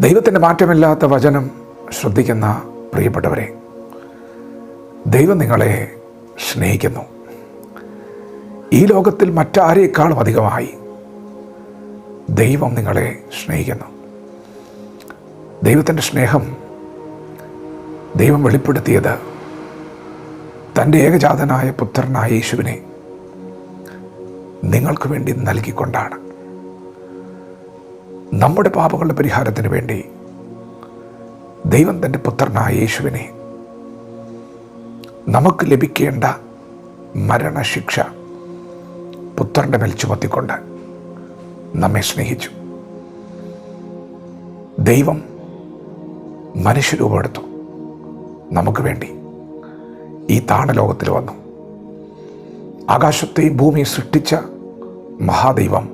ദൈവത്തിൻ്റെ മാറ്റമില്ലാത്ത വചനം ശ്രദ്ധിക്കുന്ന പ്രിയപ്പെട്ടവരെ, ദൈവം നിങ്ങളെ സ്നേഹിക്കുന്നു. ഈ ലോകത്തിൽ മറ്റാരേക്കാളും അധികമായി ദൈവം നിങ്ങളെ സ്നേഹിക്കുന്നു. ദൈവത്തിൻ്റെ സ്നേഹം ദൈവം വെളിപ്പെടുത്തിയത് തൻ്റെ ഏകജാതനായ പുത്രനായ യേശുവിനെ നിങ്ങൾക്ക് വേണ്ടി നൽകിക്കൊണ്ടാണ്. നമ്മുടെ പാപങ്ങളുടെ പരിഹാരത്തിന് വേണ്ടി ദൈവം തൻ്റെ പുത്രനായ യേശുവിനെ നമുക്ക് ലഭിക്കേണ്ട മരണശിക്ഷ പുത്രൻ്റെ മേൽ ചുമത്തിക്കൊണ്ട് നമ്മെ സ്നേഹിച്ചു. ദൈവം മനുഷ്യരൂപമെടുത്തു, നമുക്ക് വേണ്ടി ഈ താണലോകത്തിൽ വന്നു. ആകാശത്തെയും ഭൂമിയെ സൃഷ്ടിച്ച മഹാദൈവം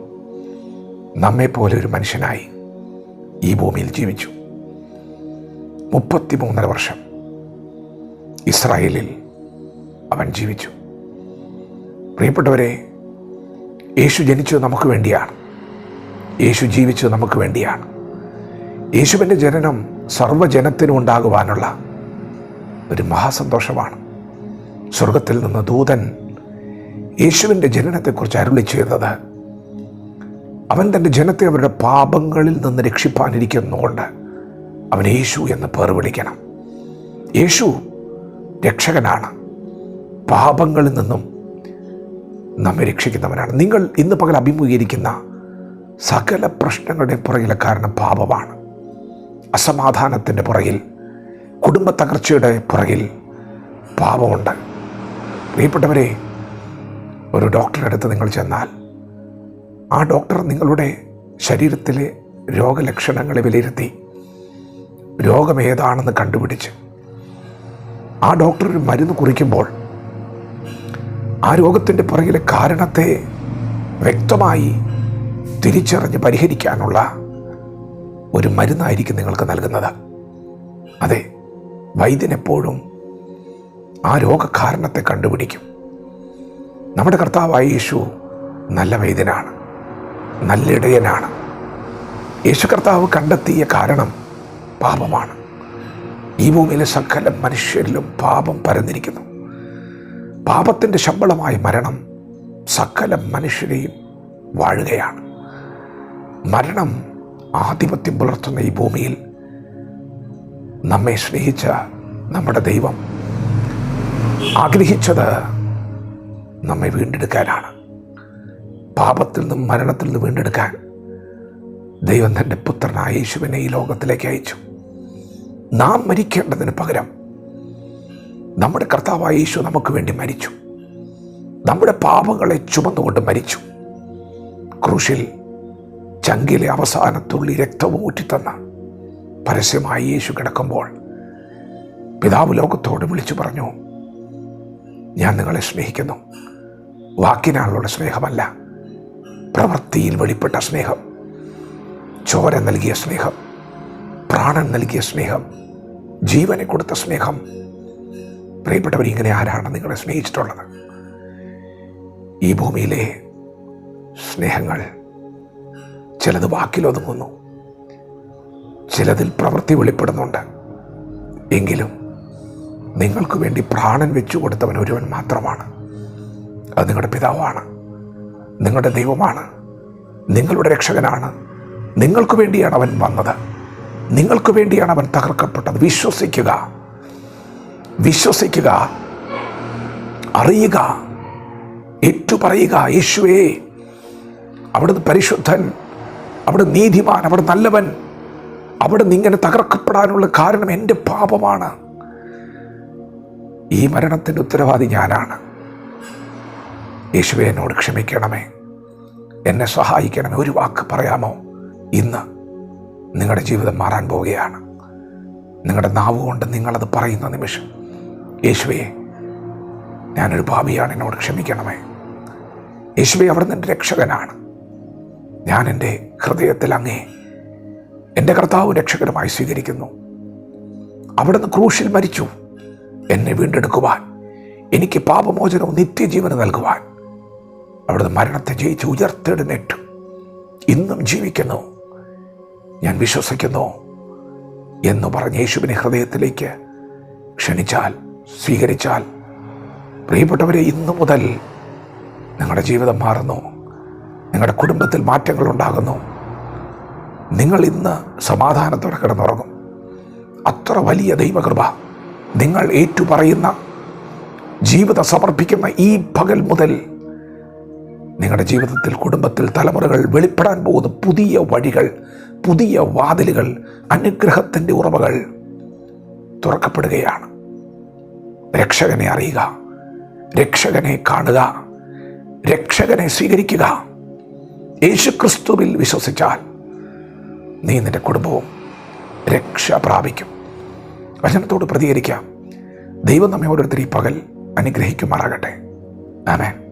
നമ്മെപ്പോലെ ഒരു മനുഷ്യനായി ഈ ഭൂമിയിൽ ജീവിച്ചു. 33.5 വർഷം ഇസ്രായേലിൽ അവൻ ജീവിച്ചു. പ്രിയപ്പെട്ടവരെ, യേശു ജനിച്ചത് നമുക്ക് വേണ്ടിയാണ്. യേശു ജീവിച്ചത് നമുക്ക് വേണ്ടിയാണ്. യേശുവിൻ്റെ ജനനം സർവ്വജനത്തിനും ഉണ്ടാകുവാനുള്ള ഒരു മഹാസന്തോഷമാണ്. സ്വർഗത്തിൽ നിന്ന് ദൂതൻ യേശുവിൻ്റെ ജനനത്തെക്കുറിച്ച് അരുളി ചെയ്തത്, അവൻ തൻ്റെ ജനത്തെ അവരുടെ പാപങ്ങളിൽ നിന്ന് രക്ഷിപ്പാനിരിക്കുന്നതുകൊണ്ട് അവൻ യേശു എന്ന് പേർ വിളിക്കണം. യേശു രക്ഷകനാണ്, പാപങ്ങളിൽ നിന്നും നമ്മെ രക്ഷിക്കുന്നവനാണ്. നിങ്ങൾ ഇന്ന് പകൽ അഭിമുഖീകരിക്കുന്ന സകല പ്രശ്നങ്ങളുടെ പുറകിലെ കാരണം പാപമാണ്. അസമാധാനത്തിൻ്റെ പുറകിൽ, കുടുംബ തകർച്ചയുടെ പുറകിൽ പാപമുണ്ട്. പ്രിയപ്പെട്ടവരെ, ഒരു ഡോക്ടറുടെ അടുത്ത് നിങ്ങൾ ചെന്നാൽ ആ ഡോക്ടർ നിങ്ങളുടെ ശരീരത്തിലെ രോഗലക്ഷണങ്ങളെ വിലയിരുത്തി രോഗം ഏതാണെന്ന് കണ്ടുപിടിച്ച് ആ ഡോക്ടർ ഒരു മരുന്ന് കുറിക്കുമ്പോൾ ആ രോഗത്തിൻ്റെ പുറകിലെ കാരണത്തെ വ്യക്തമായി തിരിച്ചറിഞ്ഞ് പരിഹരിക്കാനുള്ള ഒരു മരുന്നായിരിക്കും നിങ്ങൾക്ക് നൽകുന്നത്. അതെ, വൈദ്യൻ എപ്പോഴും ആ രോഗകാരണത്തെ കണ്ടുപിടിക്കും. നമ്മുടെ കർത്താവായ യേശു നല്ല വൈദ്യനാണ്, നല്ല ഇടയനാണ്. യേശു കർത്താവ് കണ്ടെത്തിയ കാരണം പാപമാണ്. ഈ ഭൂമിയിലെ സകല മനുഷ്യരിലും പാപം പരന്നിരിക്കുന്നു. പാപത്തിൻ്റെ ശമ്പളമായ മരണം സകല മനുഷ്യരെയും വാഴുകയാണ്. മരണം ആധിപത്യം പുലർത്തുന്ന ഈ ഭൂമിയിൽ നമ്മെ സ്നേഹിച്ച നമ്മുടെ ദൈവം ആഗ്രഹിച്ചത് നമ്മെ വീണ്ടെടുക്കാനാണ്. പാപത്തിൽ നിന്നും മരണത്തിൽ നിന്ന് വീണ്ടെടുക്കാൻ ദൈവം തൻ്റെ പുത്രനായ യേശുവിനെ ഈ ലോകത്തിലേക്ക് അയച്ചു. നാം മരിക്കേണ്ടതിന് പകരം നമ്മുടെ കർത്താവായ യേശു നമുക്ക് വേണ്ടി മരിച്ചു. നമ്മുടെ പാപങ്ങളെ ചുമന്നുകൊണ്ട് മരിച്ചു. ക്രൂശിൽ ചങ്കിലെ അവസാനത്തുള്ളി രക്തവും ഊറ്റിത്തന്ന പരസ്യമായി യേശു കിടക്കുമ്പോൾ പിതാവ് ലോകത്തോട് വിളിച്ചു പറഞ്ഞു, ഞാൻ നിങ്ങളെ സ്നേഹിക്കുന്നു. വാക്കിനാളുള്ള സ്നേഹമല്ല, പ്രവൃത്തിയിൽ വെളിപ്പെട്ട സ്നേഹം, ചോര നൽകിയ സ്നേഹം, പ്രാണൻ നൽകിയ സ്നേഹം, ജീവനെ കൊടുത്ത സ്നേഹം. പ്രിയപ്പെട്ടവർ, ഇങ്ങനെ ആരാണ് നിങ്ങളെ സ്നേഹിച്ചിട്ടുള്ളത്? ഈ ഭൂമിയിലെ സ്നേഹങ്ങൾ ചിലത് വാക്കിലൊതുങ്ങുന്നു, ചിലതിൽ പ്രവൃത്തി വെളിപ്പെടുന്നുണ്ട്. എങ്കിലും നിങ്ങൾക്ക് വേണ്ടി പ്രാണൻ വെച്ചു കൊടുത്തവൻ ഒരുവൻ മാത്രമാണ്. അത് നിങ്ങളുടെ പിതാവാണ്, നിങ്ങളുടെ ദൈവമാണ്, നിങ്ങളുടെ രക്ഷകനാണ്. നിങ്ങൾക്ക് വേണ്ടിയാണ് അവൻ വന്നത്, നിങ്ങൾക്ക് വേണ്ടിയാണ് അവൻ തകർക്കപ്പെട്ടത്. വിശ്വസിക്കുക, വിശ്വസിക്കുക, അറിയുക, ഏറ്റുപറയുക, യേശുവേ അവിടുന്ന് പരിശുദ്ധൻ, അവിടെ നീതിമാൻ, അവിടെ നല്ലവൻ. അവിടെ ഇങ്ങനെ തകർക്കപ്പെടാനുള്ള കാരണം എൻ്റെ പാപമാണ്. ഈ മരണത്തിൻ്റെ ഉത്തരവാദി ഞാനാണ്. യേശുവേ, എന്നോട് ക്ഷമിക്കണമേ, എന്നെ സഹായിക്കണമേ. ഒരു വാക്ക് പറയാമോ? ഇന്ന് നിങ്ങളുടെ ജീവിതം മാറാൻ പോവുകയാണ്. നിങ്ങളുടെ നാവ് കൊണ്ട് നിങ്ങളത് പറയുന്ന നിമിഷം, യേശുവേ, ഞാനൊരു പാപിയാണ്, എന്നോട് ക്ഷമിക്കണമേ. യേശുവേ, അവിടുന്ന് എൻ്റെ രക്ഷകനാണ്. ഞാൻ എൻ്റെ ഹൃദയത്തിൽ അങ്ങേ എൻ്റെ കർത്താവ് രക്ഷകനുമായി സ്വീകരിക്കുന്നു. അവിടുന്ന് ക്രൂശിൽ മരിച്ചു എന്നെ വീണ്ടെടുക്കുവാൻ, എനിക്ക് പാപമോചനവും നിത്യജീവനും നൽകുവാൻ. അവിടുന്ന് മരണത്തെ ജയിച്ച് ഉയർത്തെഴുന്നേറ്റു, ഇന്നും ജീവിക്കുന്നു. ഞാൻ വിശ്വസിക്കുന്നു എന്ന് പറഞ്ഞ് യേശുവിനെ ഹൃദയത്തിലേക്ക് ക്ഷണിച്ചാൽ, സ്വീകരിച്ചാൽ, പ്രിയപ്പെട്ടവരെ, ഇന്നു മുതൽ നിങ്ങളുടെ ജീവിതം മാറുന്നു. നിങ്ങളുടെ കുടുംബത്തിൽ മാറ്റങ്ങൾ ഉണ്ടാകുന്നു. നിങ്ങൾ ഇന്ന് സമാധാനത്തോടെ കിടന്നുറങ്ങും. അത്ര വലിയ ദൈവകൃപ നിങ്ങൾ ഏറ്റുപറയുന്ന, ജീവിതം സമർപ്പിക്കുന്ന ഈ പകൽ മുതൽ നിങ്ങളുടെ ജീവിതത്തിൽ, കുടുംബത്തിൽ, തലമുറകൾ വെളിപ്പെടാൻ പോകുന്ന പുതിയ വഴികൾ, പുതിയ വാതിലുകൾ, അനുഗ്രഹത്തിൻ്റെ ഉറവകൾ തുറക്കപ്പെടുകയാണ്. രക്ഷകനെ അറിയുക, രക്ഷകനെ കാണുക, രക്ഷകനെ സ്വീകരിക്കുക. യേശുക്രിസ്തുവിൽ വിശ്വസിച്ചാൽ നീ നിന്റെ കുടുംബവും രക്ഷ പ്രാപിക്കും. വചനത്തോട് പ്രതികരിക്കാം. ദൈവം നമ്മെ ഓരോരുത്തരും ഈ പകൽ അനുഗ്രഹിക്കുമാറാകട്ടെ. ആമേൻ.